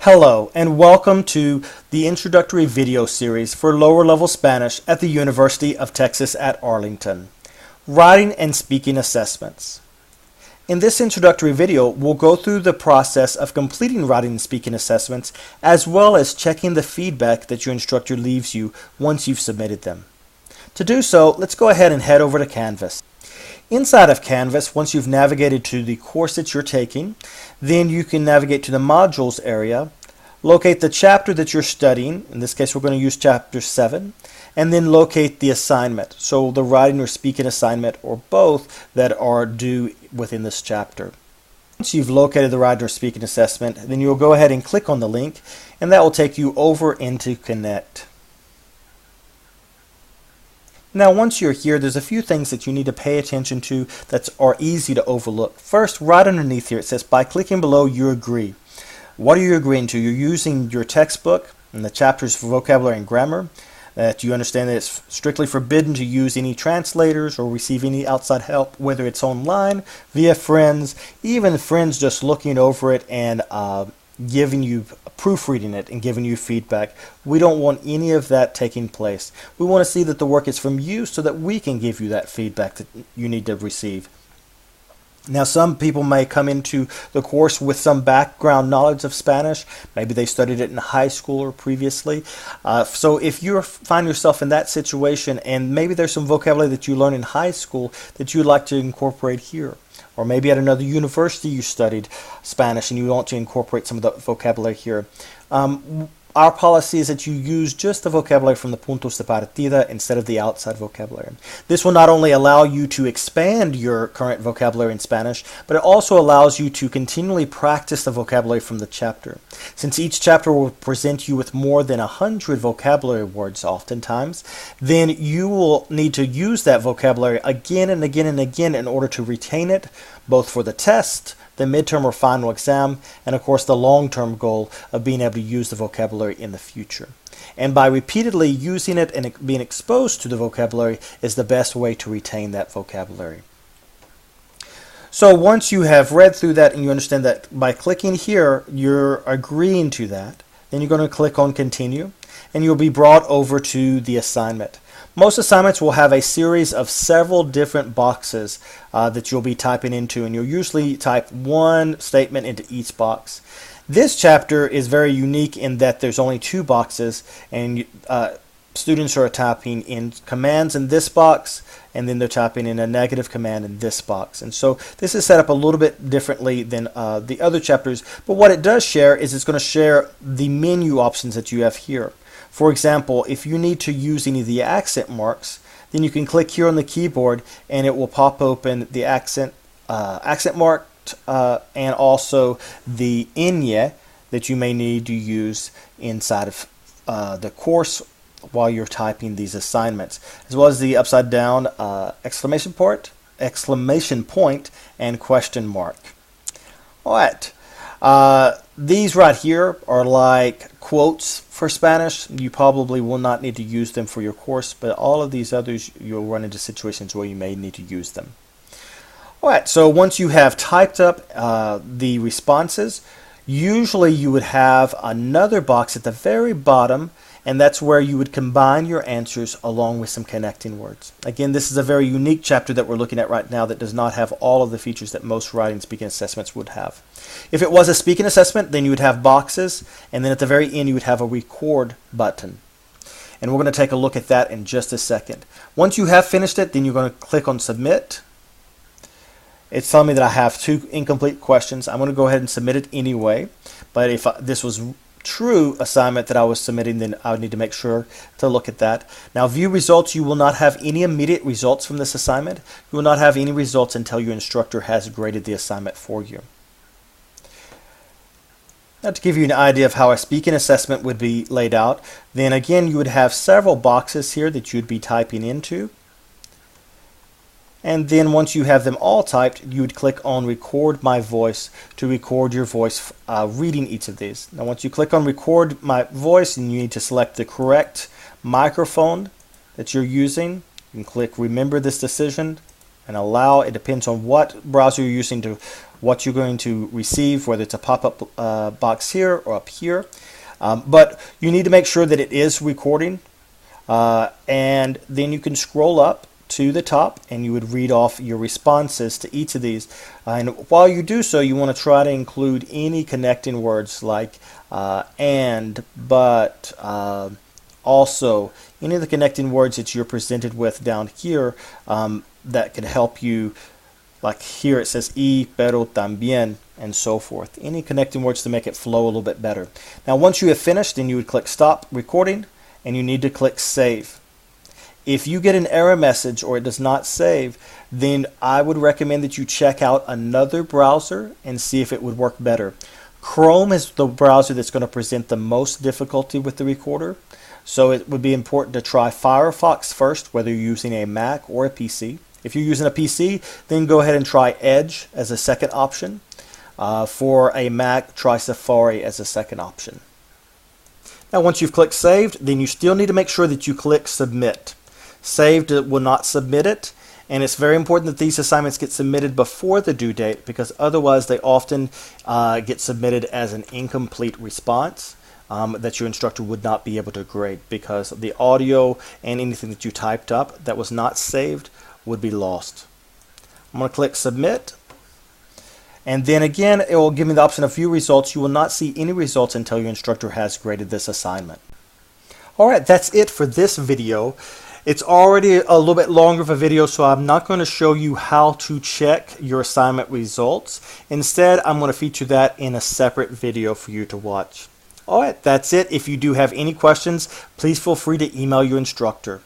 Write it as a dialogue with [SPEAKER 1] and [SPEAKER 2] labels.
[SPEAKER 1] Hello and welcome to the introductory video series for lower level Spanish at the University of Texas at Arlington. Writing and speaking assessments. In this introductory video, we'll go through the process of completing writing and speaking assessments as well as checking the feedback that your instructor leaves you once you've submitted them. To do so, let's go ahead and head over to Canvas. Inside of Canvas, once you've navigated to the course that you're taking, then you can navigate to the modules area, locate the chapter that you're studying. In this case, we're going to use chapter 7, and then locate the assignment. So the writing or speaking assignment or both that are due within this chapter. Once you've located the writing or speaking assessment, then you'll go ahead and click on the link, and that will take you over into Connect. Now, once you're here, there's a few things that you need to pay attention to that are easy to overlook. First, right underneath here, it says, by clicking below, you agree. What are you agreeing to? You're using your textbook and the chapters for vocabulary and grammar, that you understand that it's strictly forbidden to use any translators or receive any outside help, whether it's online, via friends, even friends just looking over it and giving you proofreading it and giving you feedback. We don't want any of that taking place. We want to see that the work is from you so that we can give you that feedback that you need to receive. Now, some people may come into the course with some background knowledge of Spanish. Maybe they studied it in high school or previously. So if you find yourself in that situation and maybe there's some vocabulary that you learned in high school that you'd like to incorporate here, or maybe at another university you studied Spanish and you want to incorporate some of the vocabulary here. Our policy is that you use just the vocabulary from the puntos de partida instead of the outside vocabulary. This will not only allow you to expand your current vocabulary in Spanish, but it also allows you to continually practice the vocabulary from the chapter. Since each chapter will present you with more than 100 vocabulary words oftentimes, then you will need to use that vocabulary again and again and again in order to retain it, both for the test, the midterm or final exam, and of course the long-term goal of being able to use the vocabulary in the future. And by repeatedly using it and being exposed to the vocabulary is the best way to retain that vocabulary. So once you have read through that and you understand that by clicking here you're agreeing to that, then you're going to click on Continue and you'll be brought over to the assignment. Most assignments will have a series of several different boxes that you'll be typing into, and you'll usually type one statement into each box. This chapter is very unique in that there's only two boxes, and students are typing in commands in this box, and then they're typing in a negative command in this box. And so this is set up a little bit differently than the other chapters, but what it does share is it's going to share the menu options that you have here. For example, if you need to use any of the accent marks, then you can click here on the keyboard and it will pop open the accent mark and also the ñ that you may need to use inside of the course while you're typing these assignments, as well as the upside down exclamation point, and question mark. All right. These right here are like quotes for Spanish. You probably will not need to use them for your course, but all of these others, you'll run into situations where you may need to use them. All right, so once you have typed up the responses, usually you would have another box at the very bottom, and that's where you would combine your answers along with some connecting words. Again, this is a very unique chapter that we're looking at right now that does not have all of the features that most writing and speaking assessments would have. If it was a speaking assessment, then you would have boxes, and then at the very end you would have a record button. And we're going to take a look at that in just a second. Once you have finished it, then you're going to click on Submit. It's telling me that I have 2 incomplete questions. I'm going to go ahead and submit it anyway, but if this was true assignment that I was submitting, then I would need to make sure to look at that. Now, view results, you will not have any immediate results from this assignment. You will not have any results until your instructor has graded the assignment for you. Now, to give you an idea of how a speaking assessment would be laid out, then again you would have several boxes here that you'd be typing into. And then once you have them all typed, you would click on Record My Voice to record your voice reading each of these. Now once you click on Record My Voice, and you need to select the correct microphone that you're using, you can click Remember This Decision, and allow. It depends on what browser you're using to what you're going to receive, whether it's a pop-up box here or up here. But you need to make sure that it is recording, and then you can scroll up to the top and you would read off your responses to each of these. And while you do so, you want to try to include any connecting words like and, but, also, any of the connecting words that you're presented with down here that could help you. Like here it says y, pero, también, and so forth. Any connecting words to make it flow a little bit better. Now once you have finished, then you would click stop recording and you need to click save. If you get an error message or it does not save, then I would recommend that you check out another browser and see if it would work better. Chrome is the browser that's going to present the most difficulty with the recorder. So it would be important to try Firefox first, whether you're using a Mac or a PC. If you're using a PC, then go ahead and try Edge as a second option. For a Mac, try Safari as a second option. Now once you've clicked saved, then you still need to make sure that you click submit. Saved will not submit it, and it's very important that these assignments get submitted before the due date, because otherwise they often get submitted as an incomplete response that your instructor would not be able to grade, because the audio and anything that you typed up that was not saved would be lost. I'm going to click submit, and then again it will give me the option of view results. You will not see any results until your instructor has graded this assignment. Alright, that's it for this video. It's already a little bit longer of a video, so I'm not going to show you how to check your assignment results. Instead, I'm going to feature that in a separate video for you to watch. Alright, that's it. If you do have any questions, please feel free to email your instructor.